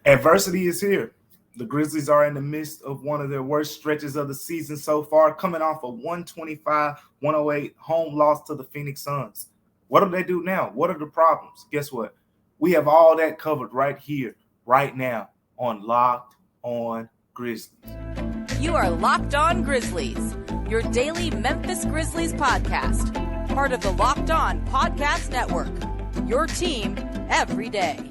Adversity is here. The Grizzlies are in the midst of one of their worst stretches of the season so far, coming off a 125-108 home loss to the Phoenix Suns. What do they do now? What are the problems? Guess what? We have all that covered right here, right now, on Locked On Grizzlies. You are Locked On Grizzlies, your daily Memphis Grizzlies podcast, part of the Locked On Podcast Network, your team every day.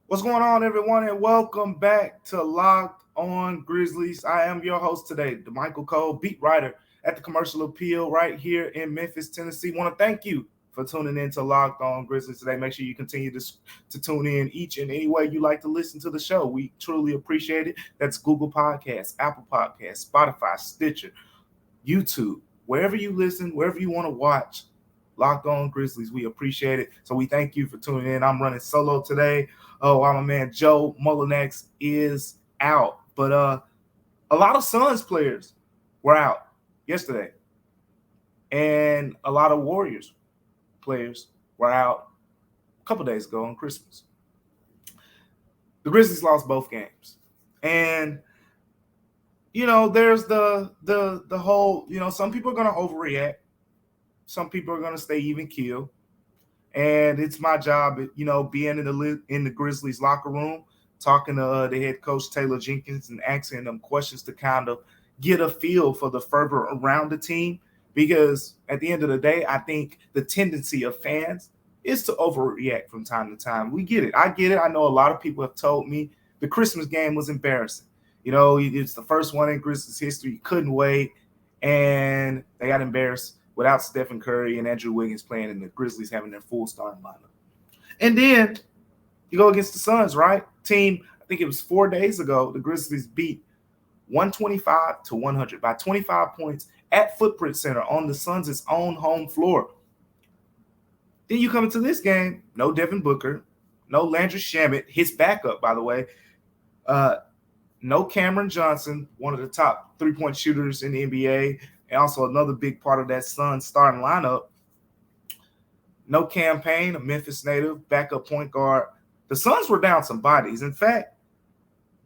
What's going on, everyone, and welcome back to Locked On Grizzlies. I am your host today, Damichael Cole, beat writer at the Commercial Appeal right here in Memphis, Tennessee. Want to thank you for tuning in to Locked On Grizzlies today. Make sure you continue to tune in each and any way you like to listen to the show. We truly appreciate it. That's Google Podcasts, Apple Podcasts, Spotify, Stitcher, YouTube, wherever you listen, wherever you want to watch Locked On Grizzlies. We appreciate it. So we thank you for tuning in. I'm running solo today. My man Joe Mullinax is out. But a lot of Suns players were out yesterday. And a lot of Warriors players were out a couple days ago on Christmas. The Grizzlies lost both games. And, there's the whole, some people are going to overreact. Some people are going to stay even keel. And it's my job, being in the Grizzlies locker room, talking to the head coach, Taylor Jenkins, and asking them questions to kind of get a feel for the fervor around the team. Because at the end of the day, I think the tendency of fans is to overreact from time to time. We get it. I get it. I know a lot of people have told me the Christmas game was embarrassing. It's the first one in Grizzlies history. You couldn't wait, and they got embarrassed without Stephen Curry and Andrew Wiggins playing and the Grizzlies having their full starting lineup. And then you go against the Suns, right? Team, I think it was 4 days ago, the Grizzlies beat 125-100 by 25 points at Footprint Center on the Suns' own home floor. Then you come into this game, no Devin Booker, no Landry Shamet, his backup, by the way, no Cameron Johnson, one of the top three-point shooters in the NBA, and also another big part of that Suns starting lineup. No Cam Payne, a Memphis native, backup point guard. The Suns were down some bodies. In fact,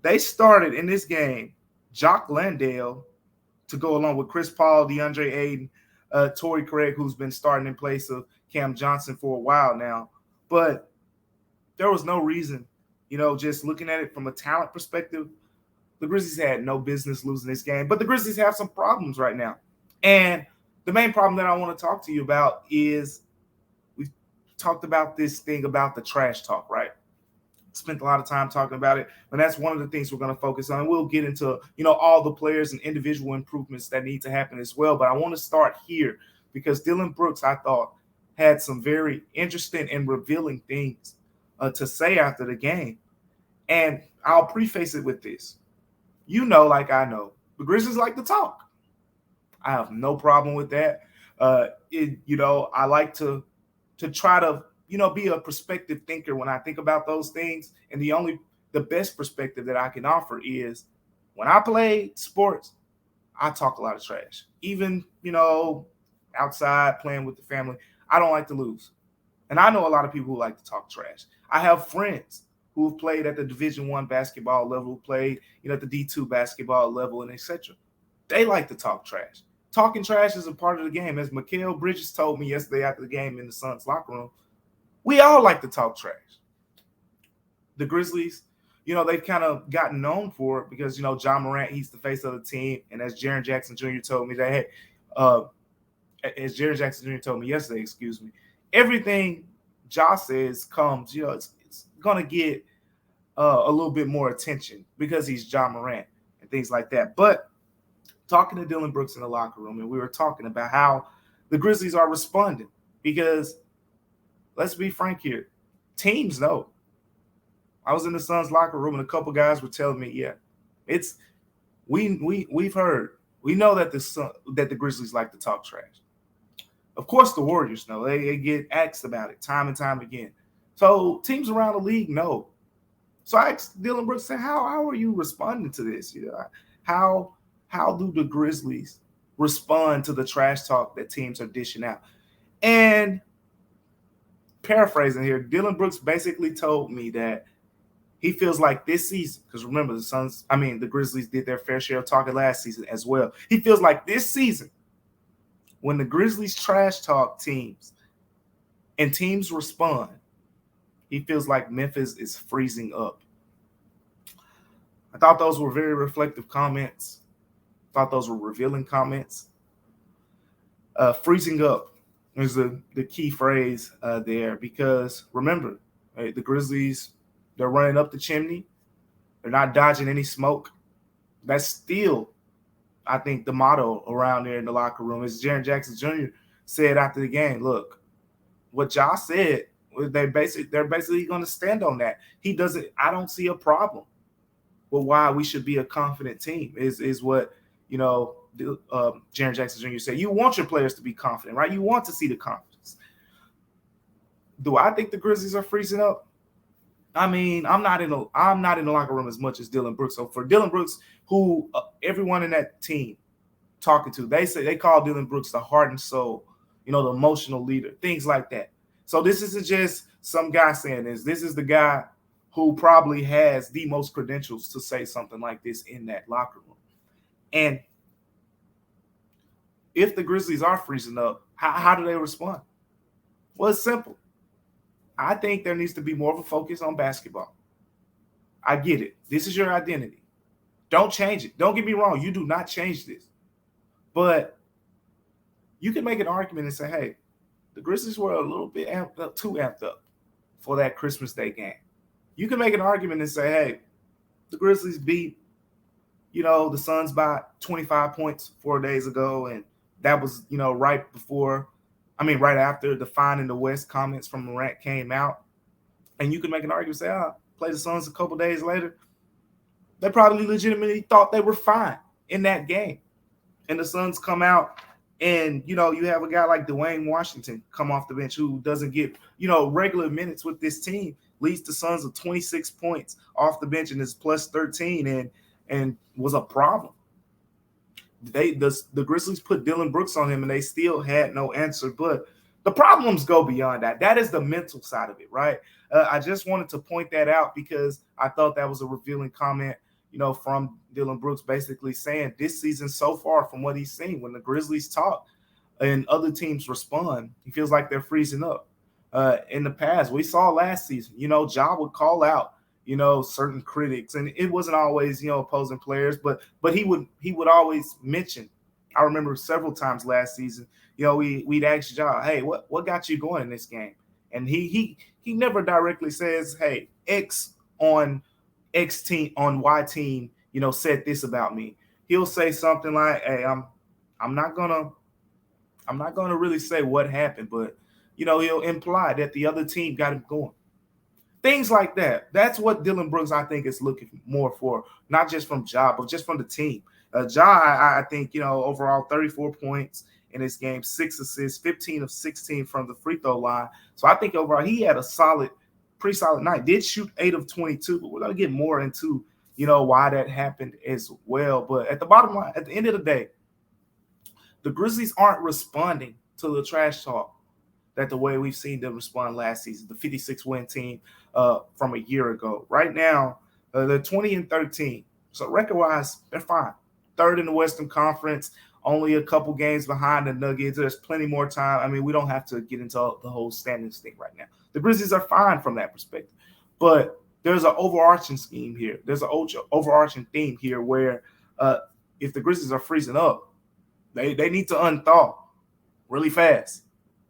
they started in this game Jock Landale to go along with Chris Paul, DeAndre Ayton, Torrey Craig, who's been starting in place of Cam Johnson for a while now. But there was no reason, just looking at it from a talent perspective, the Grizzlies had no business losing this game. But the Grizzlies have some problems right now. And the main problem that I want to talk to you about is we've talked about this thing about the trash talk, right? Spent a lot of time talking about it, but that's one of the things we're going to focus on. We'll get into, all the players and individual improvements that need to happen as well. But I want to start here because Dillon Brooks, I thought, had some very interesting and revealing things to say after the game. And I'll preface it with this. Like I know, the Grizzlies like to talk. I have no problem with that. I like to try to, be a perspective thinker when I think about those things. And the best perspective that I can offer is when I play sports, I talk a lot of trash. Even, outside playing with the family, I don't like to lose. And I know a lot of people who like to talk trash. I have friends who have played at the Division I basketball level, who played, at the D2 basketball level, and etc. They like to talk trash. Talking trash is a part of the game. As Mikal Bridges told me yesterday after the game in the Suns locker room, we all like to talk trash. The Grizzlies, they've kind of gotten known for it because, John Morant, he's the face of the team. And as Jaren Jackson Jr. told me yesterday, everything Ja says comes, it's going to get a little bit more attention because he's John Morant and things like that. But talking to Dillon Brooks in the locker room, and we were talking about how the Grizzlies are responding because, let's be frank here, teams know. I was in the Suns locker room, and a couple guys were telling me, we've heard, we know that the Grizzlies like to talk trash. Of course, the Warriors know. They get asked about it time and time again. So teams around the league know So I asked Dillon Brooks, said, how are you responding to this? How do the Grizzlies respond to the trash talk that teams are dishing out? And paraphrasing here, Dillon Brooks basically told me that he feels like this season, because remember the Grizzlies did their fair share of talking last season as well. He feels like this season, when the Grizzlies trash talk teams and teams respond, he feels like Memphis is freezing up. I thought those were very reflective comments. I thought those were revealing comments. Freezing up is the key phrase there, because remember, the Grizzlies, they're running up the chimney. They're not dodging any smoke. That's still, I think, the motto around there in the locker room. As Jaren Jackson Jr. said after the game, look, what y'all said, they're basically going to stand on that. I don't see a problem with why we should be a confident team is what, Jaren Jackson Jr. said. You want your players to be confident, right? You want to see the confidence. Do I think the Grizzlies are freezing up? I mean, I'm not in the locker room as much as Dillon Brooks. So for Dillon Brooks, who everyone in that team talking to, they call Dillon Brooks the heart and soul, the emotional leader, things like that. So this isn't just some guy saying this. This is the guy who probably has the most credentials to say something like this in that locker room. And if the Grizzlies are freezing up, how do they respond? Well, it's simple. I think there needs to be more of a focus on basketball. I get it. This is your identity. Don't change it. Don't get me wrong. You do not change this. But you can make an argument and say, hey, the Grizzlies were a little bit too amped up for that Christmas Day game. You can make an argument and say, hey, the Grizzlies beat, the Suns by 25 points 4 days ago. And that was, right after the Fine in the West comments from Morant came out. And you can make an argument and say, play the Suns a couple days later. They probably legitimately thought they were fine in that game. And the Suns come out and, you have a guy like Dwayne Washington come off the bench who doesn't get, regular minutes with this team, leads the Suns of 26 points off the bench and is plus 13 and was a problem. The Grizzlies put Dillon Brooks on him and they still had no answer. But the problems go beyond that. That is the mental side of it, right? I just wanted to point that out because I thought that was a revealing comment, from Dillon Brooks, basically saying this season so far from what he's seen, when the Grizzlies talk and other teams respond, he feels like they're freezing up. In the past, we saw last season, Ja would call out, certain critics, and it wasn't always, opposing players, but he would always mention. I remember several times last season, we'd ask Ja, hey, what got you going in this game? And he never directly says, hey, X on X team on Y team, said this about me. He'll say something like, hey, I'm not gonna really say what happened, but he'll imply that the other team got him going. Things like that. That's what Dillon Brooks, I think, is looking more for, not just from Ja, but just from the team. Ja, I think, overall 34 points in this game, 6 assists, 15 of 16 from the free throw line. So I think overall he had a pretty solid night. Did shoot 8 of 22, but we're going to get more into, why that happened as well. But at the bottom line, at the end of the day, the Grizzlies aren't responding to the trash talk that the way we've seen them respond last season, the 56-win team from a year ago. Right now, they're 20-13. So record-wise, they're fine. Third in the Western Conference, only a couple games behind the Nuggets. There's plenty more time. I mean, we don't have to get into the whole standings thing right now. The Grizzlies are fine from that perspective. But there's an overarching scheme here. There's an overarching theme here where if the Grizzlies are freezing up, they need to unthaw really fast,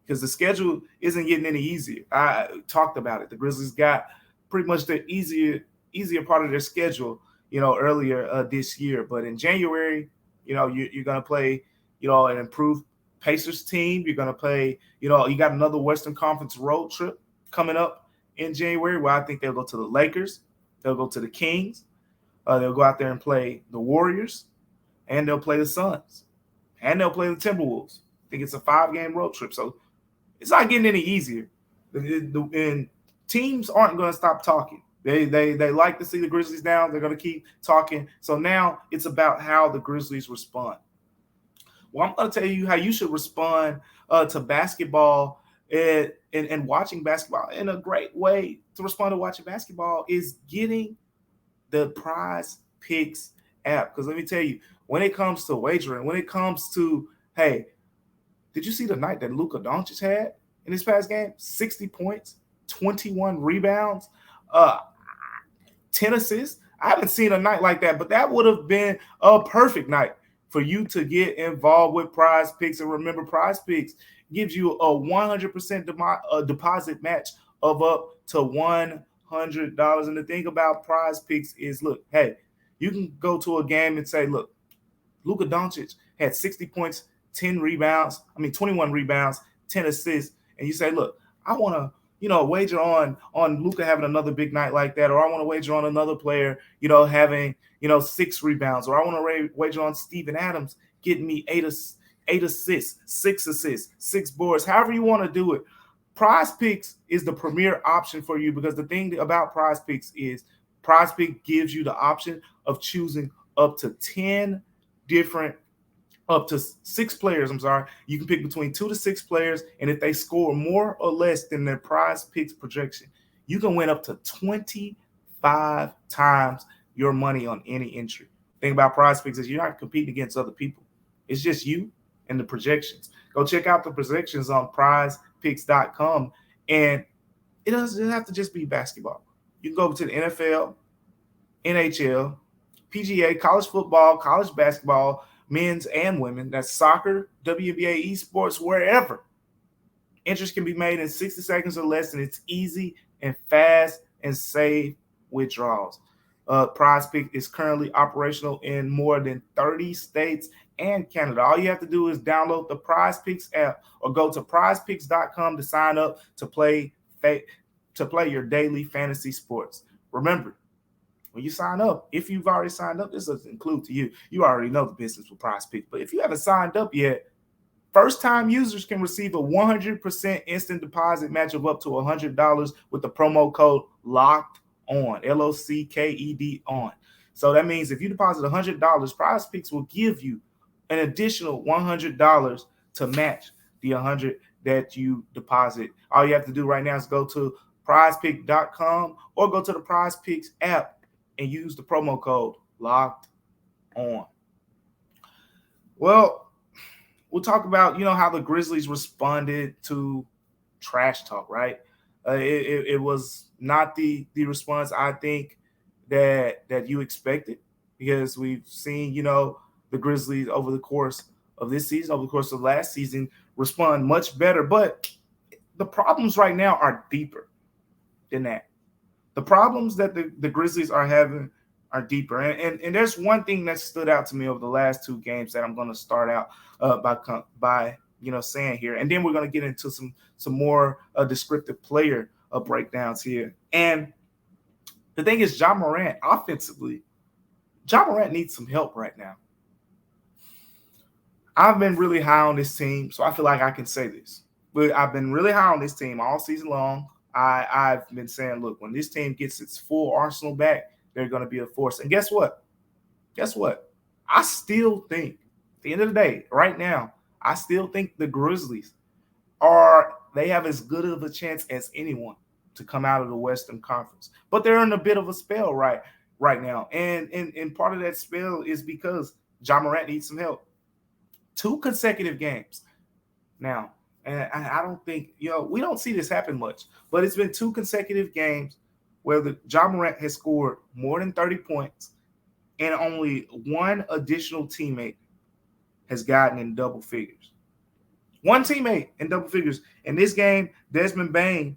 because the schedule isn't getting any easier. I talked about it. The Grizzlies got pretty much the easier part of their schedule, earlier this year. But in January, you're going to play, an improved Pacers team. You're going to play, you got another Western Conference road trip coming up in January where I think they'll go to the Lakers. They'll go to the Kings. They'll go out there and play the Warriors, and they'll play the Suns, and they'll play the Timberwolves. I think it's a 5-game road trip. So it's not getting any easier. And teams aren't going to stop talking. They like to see the Grizzlies down. They're going to keep talking. So now it's about how the Grizzlies respond. Well, I'm going to tell you how you should respond to basketball and watching basketball. And a great way to respond to watching basketball is getting the Prize Picks app. Because let me tell you, when it comes to wagering, when it comes to, hey, did you see the night that Luka Doncic had in his past game? 60 points, 21 rebounds, 10 assists. I haven't seen a night like that, but that would have been a perfect night for you to get involved with Prize Picks. And remember, Prize Picks gives you a 100% deposit match of up to $100. And the thing about Prize Picks is, look, hey, you can go to a game and say, look, Luka Doncic had 60 points, 21 rebounds, 10 assists. And you say, look, I want to, wager on Luka having another big night like that, or I want to wager on another player, having, 6 rebounds, or I want to wager on Steven Adams getting me 8 assists, 6 assists, 6 boards, however you want to do it. Prize Picks is the premier option for you, because the thing about Prize Picks is Prize Pick gives you the option of choosing up to 6 players. You can pick between 2 to 6 players, and if they score more or less than their Prize Picks projection, you can win up to 25 times your money on any entry. The thing about Prize Picks is you're not competing against other people. It's just you and the projections. Go check out the projections on prizepicks.com, and it doesn't have to just be basketball. You can go to the NFL, NHL, PGA, college football, college basketball, men's and women. That's soccer, WNBA, esports, wherever. Interest can be made in 60 seconds or less, and it's easy and fast and safe withdrawals. Prize Pick is currently operational in more than 30 states and Canada. All you have to do is download the Prize Picks app or go to prizepicks.com to sign up to play your daily fantasy sports. Remember, when you sign up, if you've already signed up, this doesn't include to you. You already know the business with Prize Picks. But if you haven't signed up yet, first-time users can receive a 100% instant deposit match of up to $100 with the promo code LOCKED ON, LOCKED on. So that means if you deposit $100, Prize Picks will give you an additional $100 to match the $100 that you deposit. All you have to do right now is go to prizepick.com or go to the Prize Picks app and use the promo code LOCKED ON. Well, we'll talk about, how the Grizzlies responded to trash talk, right? It was not the response I think that you expected, because we've seen, the Grizzlies over the course of this season, over the course of last season, respond much better. But the problems right now are deeper than that. The problems that the Grizzlies are having are deeper. And there's one thing that stood out to me over the last 2 games that I'm going to start out by saying here. And then we're going to get into some more descriptive player breakdowns here. And the thing is, Ja Morant, offensively, Ja Morant needs some help right now. I've been really high on this team, so I feel like I can say this. But I've been really high on this team all season long. I've been saying, look, when this team gets its full arsenal back, they're going to be a force. And guess what? I still think, at the end of the day, right now, I still think the Grizzlies they have as good of a chance as anyone to come out of the Western Conference. But they're in a bit of a spell right now. And part of that spell is because Ja Morant needs some help. 2 consecutive games now. And I don't think, we don't see this happen much, but it's been 2 consecutive games where Ja Morant has scored more than 30 points, and only one additional teammate has gotten in double figures. One teammate in double figures. In this game, Desmond Bane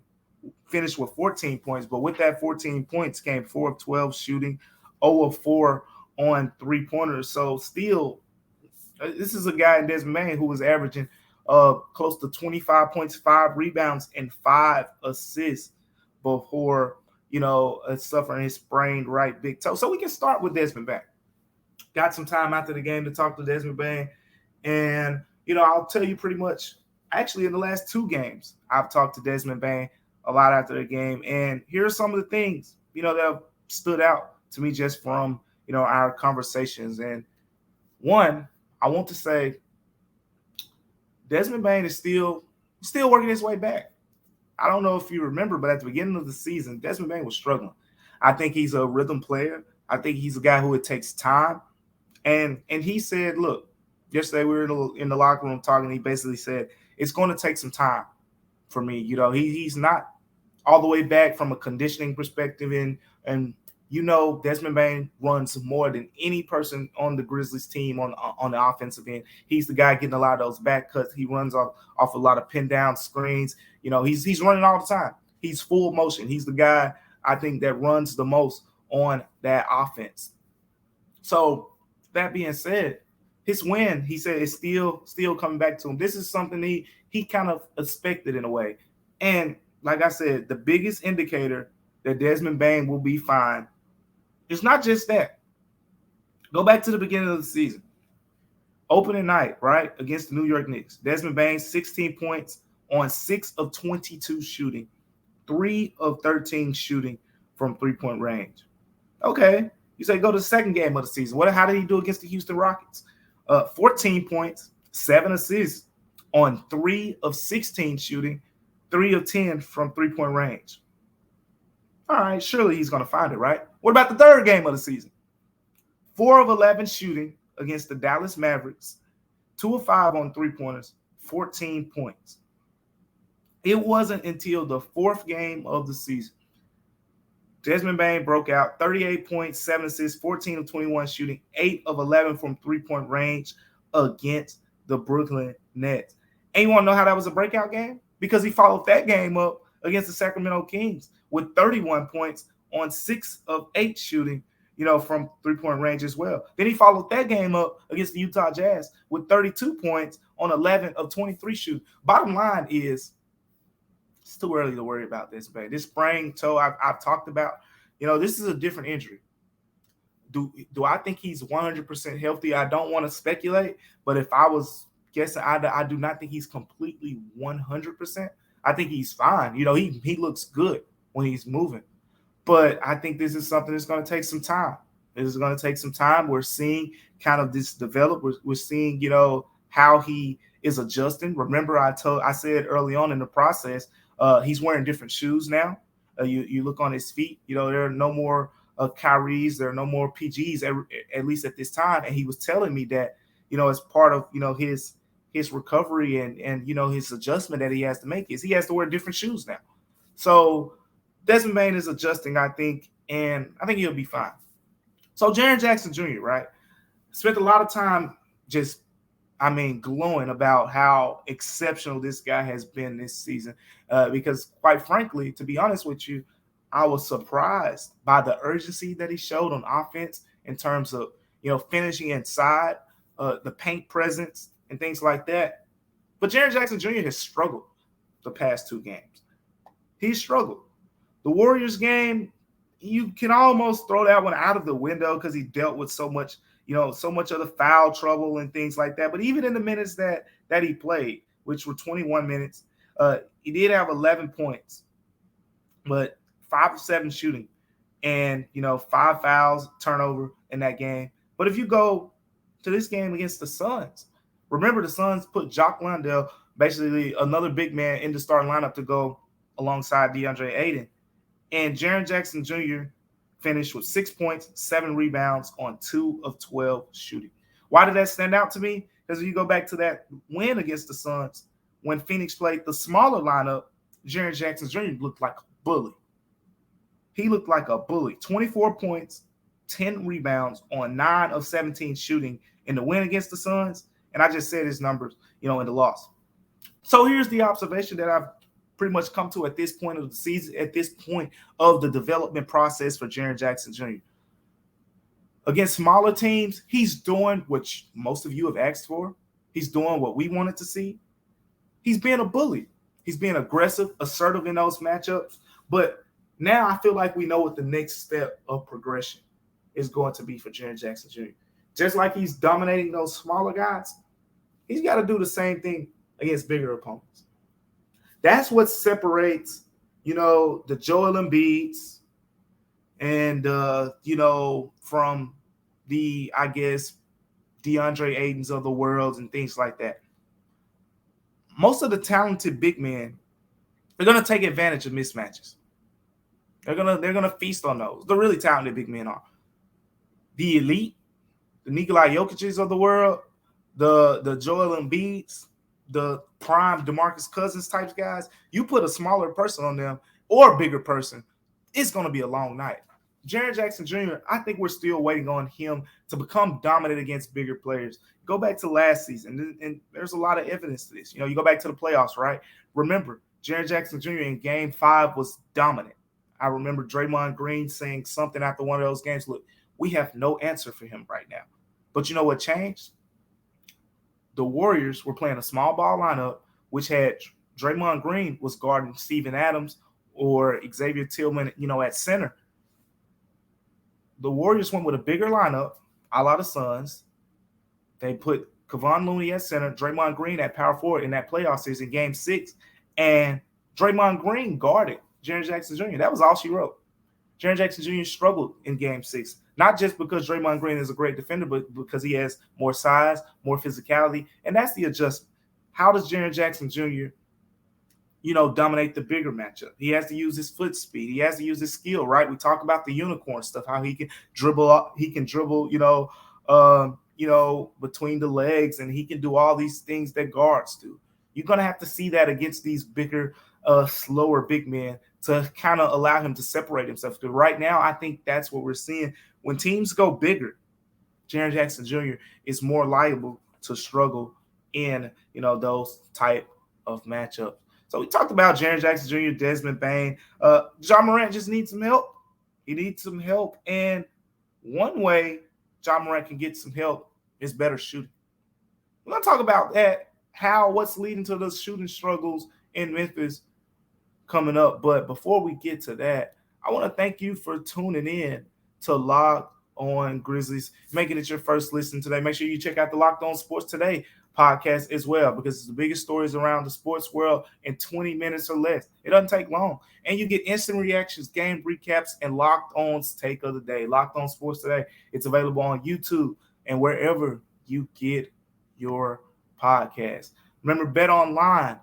finished with 14 points, but with that 14 points came 4 of 12 shooting, 0 of 4 on 3-pointers. So still, this is a guy in Desmond Bane who was averaging close to 25 points, 5 rebounds, and 5 assists before, suffering his sprained right big toe. So we can start with Desmond Bane. Got some time after the game to talk to Desmond Bane. And, I'll tell you pretty much, actually in the last 2 games, I've talked to Desmond Bane a lot after the game. And here are some of the things that have stood out to me just from, our conversations. And one, I want to say Desmond Bane is still working his way back. I don't know if you remember, but at the beginning of the season, Desmond Bane was struggling. I think he's a rhythm player. I think he's a guy who it takes time. And he said, look, yesterday we were in the locker room talking. He basically said, it's going to take some time for me. He's not all the way back from a conditioning perspective. And Desmond Bane runs more than any person on the Grizzlies team on the offensive end. He's the guy getting a lot of those back cuts. He runs off a lot of pin down screens. He's running all the time. He's full motion. He's the guy, I think, that runs the most on that offense. So that being said, his win, he said, is still coming back to him. This is something he kind of expected in a way. And like I said, the biggest indicator that Desmond Bane will be fine, it's not just that. Go back to the beginning of the season. Opening night, right, against the New York Knicks. Desmond Bane, 16 points on 6 of 22 shooting, 3 of 13 shooting from three-point range. Okay, you say go to the second game of the season. How did he do against the Houston Rockets? 14 points, 7 assists on 3 of 16 shooting, 3 of 10 from three-point range. All right, surely he's going to find it, right? What about the third game of the season? 4 of 11 shooting against the Dallas Mavericks, 2 of 5 on three-pointers, 14 points. It wasn't until the fourth game of the season Desmond Bane broke out, 38 points, 7 assists, 14 of 21 shooting, 8 of 11 from three-point range against the Brooklyn Nets. And you want to know how that was a breakout game? Because he followed that game up against the Sacramento Kings with 31 points on 6 of 8 shooting, from three-point range as well. Then he followed that game up against the Utah Jazz with 32 points on 11 of 23 shooting. Bottom line is, it's too early to worry about this, man. This sprained toe I've talked about, this is a different injury. Do I think he's 100% healthy? I don't want to speculate, but if I was guessing, I do not think he's completely 100%. I think he's fine. He looks good when he's moving. But I think this is something that's going to take some time. This is going to take some time. We're seeing kind of this develop. We're seeing, how he is adjusting. Remember, I said early on in the process, he's wearing different shoes now. You look on his feet, there are no more Kyries, there are no more PGs, at least at this time. And he was telling me that, as part of, his recovery and his adjustment that he has to make is he has to wear different shoes now. So Desmond Bane is adjusting, I think, and I think he'll be fine. So Jaren Jackson Jr., right, spent a lot of time just glowing about how exceptional this guy has been this season. Because quite frankly, to be honest with you, I was surprised by the urgency that he showed on offense in terms of, finishing inside, the paint presence and things like that. But Jaren Jackson Jr. has struggled the past 2 games. He's struggled. The Warriors game, you can almost throw that one out of the window because he dealt with so much of the foul trouble and things like that. But even in the minutes that he played, which were 21 minutes, he did have 11 points, but 5 of 7 shooting and, 5 fouls, turnover in that game. But if you go to this game against the Suns, remember the Suns put Jock Landale, basically another big man, in the starting lineup to go alongside DeAndre Ayton. And Jaren Jackson Jr. finished with 6 points, 7 rebounds on 2 of 12 shooting. Why did that stand out to me? Because if you go back to that win against the Suns, when Phoenix played the smaller lineup, Jaren Jackson Jr. looked like a bully. He looked like a bully. 24 points, 10 rebounds on 9 of 17 shooting in the win against the Suns. And I just said his numbers, in the loss. So here's the observation that I've pretty much come to at this point of the season, at this point of the development process for Jaren Jackson Jr. Against smaller teams, he's doing what most of you have asked for. He's doing what we wanted to see. He's being a bully. He's being aggressive, assertive in those matchups. But now I feel like we know what the next step of progression is going to be for Jaren Jackson Jr. Just like he's dominating those smaller guys, he's got to do the same thing against bigger opponents. That's what separates, the Joel Embiids, and from the, I guess, DeAndre Aidens of the world and things like that. Most of the talented big men, they're gonna take advantage of mismatches. They're gonna feast on those. The really talented big men are. The elite, the Nikola Jokic's of the world, the Joel Embiid's, the prime DeMarcus Cousins types guys. You put a smaller person on them or a bigger person, it's gonna be a long night. Jaren Jackson Jr., I think we're still waiting on him to become dominant against bigger players. Go back to last season, and there's a lot of evidence to this. You go back to the playoffs, right? Remember, Jaren Jackson Jr. in Game 5 was dominant. I remember Draymond Green saying something after one of those games. Look, we have no answer for him right now. But you know what changed? The Warriors were playing a small ball lineup, which had Draymond Green was guarding Steven Adams or Xavier Tillman, at center. The Warriors went with a bigger lineup, a la the Suns. They put Kevon Looney at center, Draymond Green at power forward in that playoff series in Game 6, and Draymond Green guarded Jaren Jackson Jr. That was all she wrote. Jaren Jackson Jr. struggled in Game 6, not just because Draymond Green is a great defender, but because he has more size, more physicality, and that's the adjustment. How does Jaren Jackson Jr., dominate the bigger matchup? He has to use his foot speed. He has to use his skill, right? We talk about the unicorn stuff, how he can dribble. He can dribble, between the legs, and he can do all these things that guards do. You're going to have to see that against these bigger, slower big men to kind of allow him to separate himself. Because right now, I think that's what we're seeing. When teams go bigger, Jaren Jackson Jr. is more liable to struggle in, those type of matchups. So we talked about Jaren Jackson Jr., Desmond Bane. Ja Morant just needs some help. He needs some help. And one way Ja Morant can get some help is better shooting. We're going to talk about that, what's leading to those shooting struggles in Memphis coming up. But before we get to that, I want to thank you for tuning in to Locked On Grizzlies, making it your first listen today. Make sure you check out the Locked On Sports Today podcast as well, because it's the biggest stories around the sports world in 20 minutes or less. It doesn't take long. And you get instant reactions, game recaps, and Locked On's take of the day. Locked On Sports Today. It's available on YouTube and wherever you get your podcast. Remember, BetOnline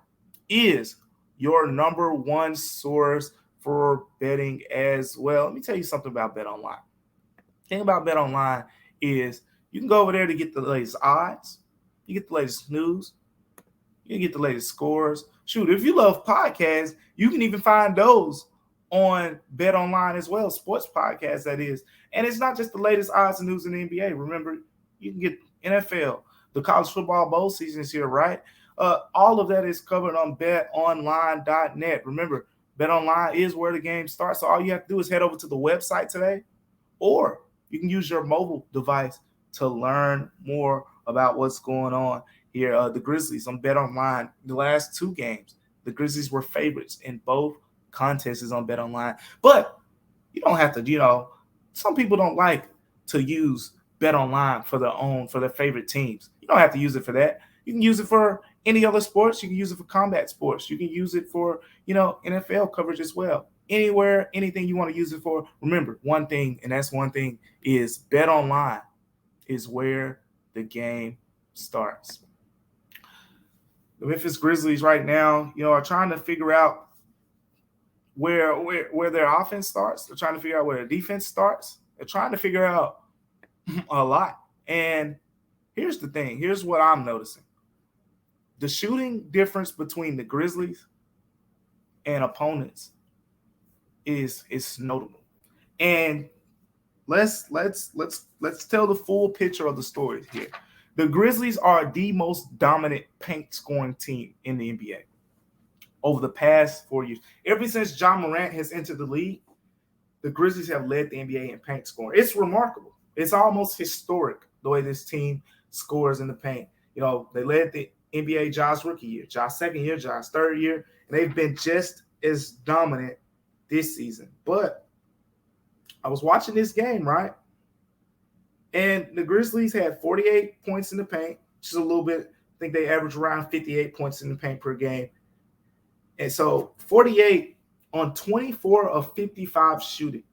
is your number one source for betting as well. Let me tell you something about BetOnline. The thing about BetOnline is you can go over there to get the latest odds. You get the latest news. You get the latest scores. Shoot, if you love podcasts, you can even find those on BetOnline as well, sports podcasts, that is. And it's not just the latest odds and news in the NBA. Remember, you can get NFL. The college football bowl season is here, right? All of that is covered on betonline.net. Remember, BetOnline is where the game starts. So all you have to do is head over to the website today, or you can use your mobile device to learn more about what's going on here. The Grizzlies on BetOnline, the last two games, the Grizzlies were favorites in both contests on BetOnline. But you don't have to, some people don't like to use BetOnline for their favorite teams. You don't have to use it for that. You can use it for any other sports. You can use it for combat sports. You can use it for, NFL coverage as well. Anywhere, anything you want to use it for. Remember one thing, and that's one thing, is BetOnline is where the game starts. The Memphis Grizzlies right now, are trying to figure out where their offense starts. They're trying to figure out where their defense starts. They're trying to figure out a lot. And here's the thing. Here's what I'm noticing. The shooting difference between the Grizzlies and opponents is notable. And let's tell the full picture of the story here. The Grizzlies are the most dominant paint scoring team in the NBA over the past 4 years. Ever since Ja Morant has entered the league, the Grizzlies have led the NBA in paint scoring. It's remarkable. It's almost historic the way this team scores in the paint. They led the NBA Ja's rookie year, Ja's second year, Ja's third year, and they've been just as dominant this season. But I was watching this game, right? And the Grizzlies had 48 points in the paint, which is a little bit, I think they average around 58 points in the paint per game. And so 48 on 24 of 55 shooting.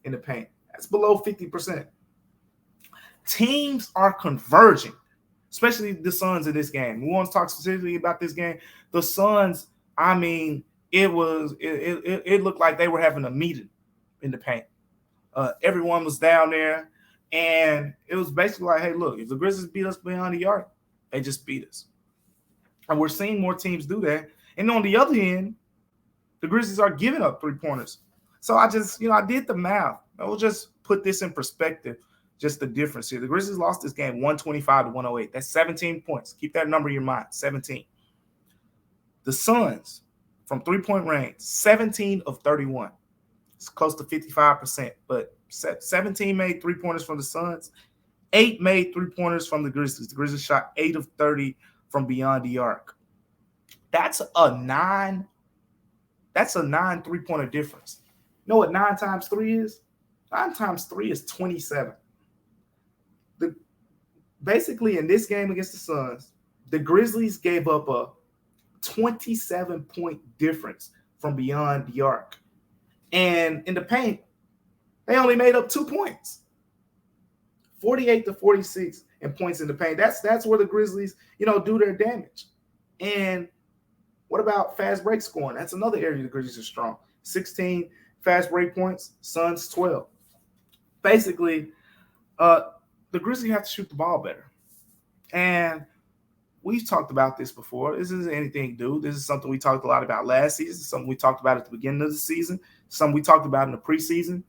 in the paint. That's below 50%. Teams are converging, especially the Suns in this game. We want to talk specifically about this game. The Suns, I mean, it looked like they were having a meeting in the paint. Everyone was down there, and it was basically like, hey, look, if the Grizzlies beat us beyond the arc, they just beat us. And we're seeing more teams do that. And on the other end, the Grizzlies are giving up three-pointers. So I just, I did the math. I will just put this in perspective, just the difference here. The Grizzlies lost this game 125-108. That's 17 points. Keep that number in your mind, 17. The Suns, from three-point range, 17 of 31. It's close to 55%, but 17 made three-pointers from the Suns. 8 made three-pointers from the Grizzlies. The Grizzlies shot 8 of 30 from beyond the arc. That's a 9 three-pointer difference. You know what 9 times 3 is? 9 times 3 is 27. Basically, in this game against the Suns, the Grizzlies gave up a 27-point difference from beyond the arc. And in the paint, they only made up 2 points. 48-46 in points in the paint. That's where the Grizzlies, do their damage. And what about fast break scoring? That's another area the Grizzlies are strong. 16 fast break points, Suns 12. Basically, the Grizzlies have to shoot the ball better. And we've talked about this before. This isn't anything new. This is something we talked a lot about last season, something we talked about at the beginning of the season, something we talked about in the preseason.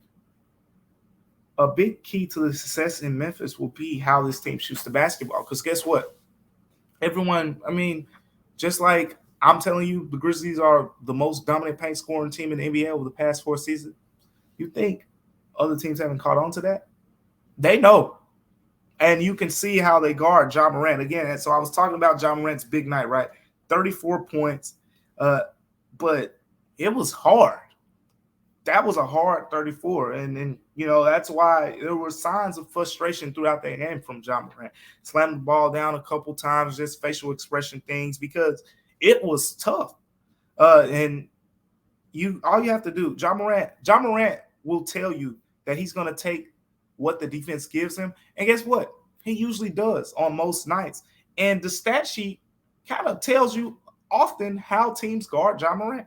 A big key to the success in Memphis will be how this team shoots the basketball. Because guess what? Everyone, just like I'm telling you, the Grizzlies are the most dominant paint scoring team in the NBA over the past 4 seasons. You think other teams haven't caught on to that? They know. And you can see how they guard Ja Morant. Again, and so I was talking about Ja Morant's big night, right? 34 points. But it was hard. That was a hard 34. And that's why there were signs of frustration throughout the game from Ja Morant. Slammed the ball down a couple times, just facial expression things, because it was tough. And all you have to do, Ja Morant will tell you that he's going to take what the defense gives him. And guess what? He usually does on most nights. And the stat sheet kind of tells you often how teams guard Ja Morant.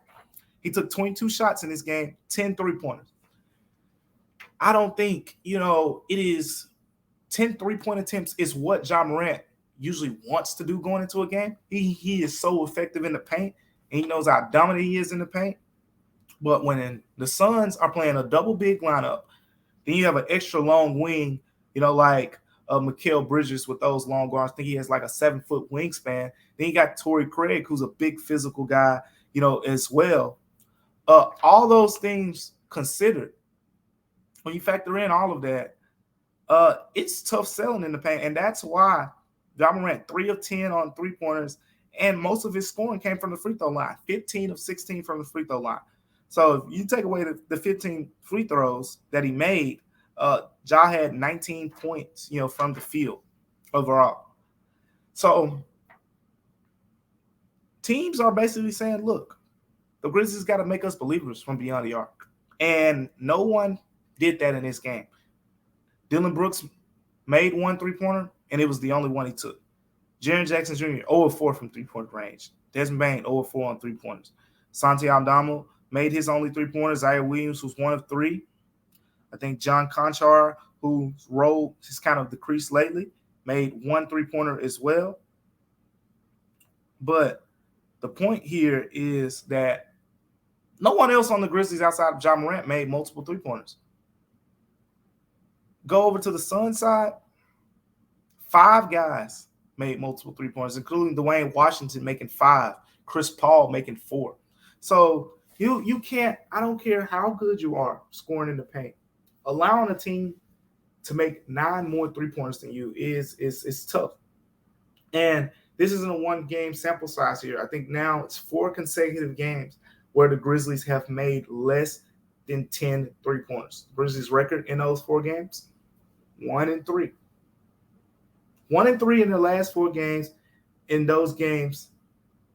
He took 22 shots in this game, 10 three-pointers. I don't think, it is 10 three-point attempts is what Ja Morant usually wants to do going into a game. He is so effective in the paint, and he knows how dominant he is in the paint. But when the Suns are playing a double big lineup, then you have an extra long wing, like Mikal Bridges with those long arms. I think he has like a 7-foot wingspan. Then you got Torrey Craig, who's a big physical guy, as well. All those things considered, when you factor in all of that, it's tough selling in the paint. And that's why Ja Morant, 3 of 10 on three-pointers, and most of his scoring came from the free throw line, 15 of 16 from the free throw line. So if you take away the 15 free throws that he made, Ja had 19 points, from the field overall. So teams are basically saying, look, the Grizzlies got to make us believers from beyond the arc. And no one did that in this game. Dillon Brooks made 1 three-pointer, and it was the only one he took. Jaren Jackson Jr., 0-4 from three-point range. Desmond Bane, 0-4 on three-pointers. Santi Aldama made his only three-pointer. Zaire Williams was 1 of 3. I think John Conchar, whose role has kind of decreased lately, made 1 three-pointer as well. But the point here is that no one else on the Grizzlies outside of Ja Morant made multiple three-pointers. Go over to the Suns side, 5 guys made multiple three-pointers, including Dwayne Washington making 5, Chris Paul making 4. So you can't, I don't care how good you are scoring in the paint, allowing a team to make 9 more three-pointers than you is tough. And this isn't a 1-game sample size here. I think now it's 4 consecutive games where the Grizzlies have made less than 10 three-pointers. Grizzlies' record in those 4 games, 1-3. 1-3 in the last 4 games. In those games,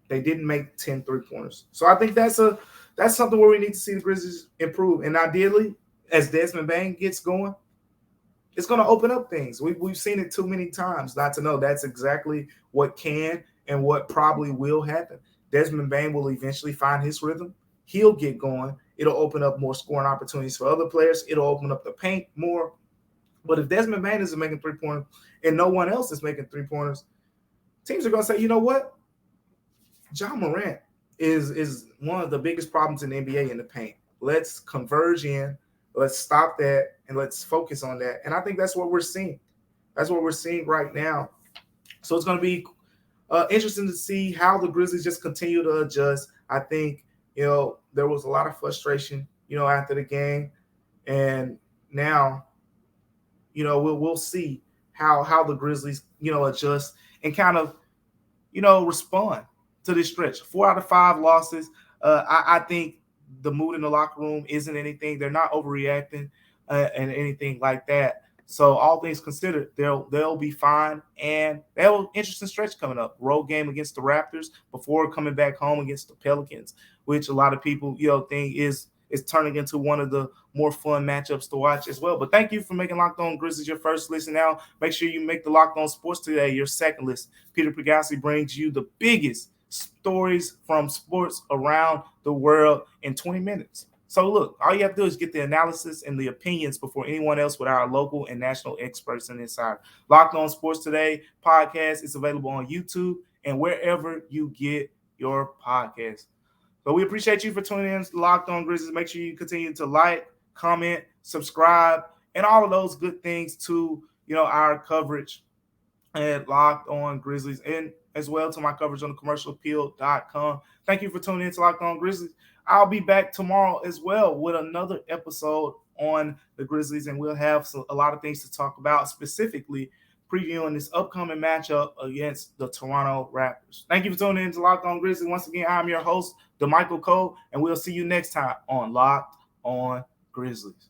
they didn't make 10 three-pointers. So I think that's something where we need to see the Grizzlies improve. And ideally, as Desmond Bane gets going, it's going to open up things. We've seen it too many times not to know that's exactly what can and what probably will happen. Desmond Bane will eventually find his rhythm. He'll get going. It'll open up more scoring opportunities for other players. It'll open up the paint more. But if Desmond Bane isn't making three-pointers and no one else is making three-pointers, teams are going to say, you know what? Ja Morant is one of the biggest problems in the NBA in the paint. Let's converge in. Let's stop that and let's focus on that. And I think that's what we're seeing. That's what we're seeing right now. So it's going to be interesting to see how the Grizzlies just continue to adjust. I think, there was a lot of frustration, after the game. And now, we'll see how the Grizzlies, adjust and kind of, respond to this stretch. 4 out of 5 losses. I think the mood in the locker room isn't anything. They're not overreacting and anything like that. So all things considered, they'll be fine, and they have an interesting stretch coming up. Road game against the Raptors before coming back home against the Pelicans, which a lot of people think is turning into one of the more fun matchups to watch as well. But thank you for making Locked On Grizzlies your first listen. Now make sure you make the Locked On Sports Today your second listen. Peter Pagasi brings you the biggest stories from sports around the world in 20 minutes. So look, all you have to do is get the analysis and the opinions before anyone else with our local and national experts and insider. Locked On Sports Today podcast is available on YouTube and wherever you get your podcasts. So we appreciate you for tuning in to Locked On Grizzlies. Make sure you continue to like, comment, subscribe, and all of those good things to our coverage at Locked On Grizzlies, and as well to my coverage on the commercialappeal.com. Thank you for tuning in to Locked On Grizzlies. I'll be back tomorrow as well with another episode on the Grizzlies, and we'll have a lot of things to talk about, specifically previewing this upcoming matchup against the Toronto Raptors. Thank you for tuning in to Locked On Grizzlies. Once again, I'm your host, Damichael Cole, and we'll see you next time on Locked On Grizzlies.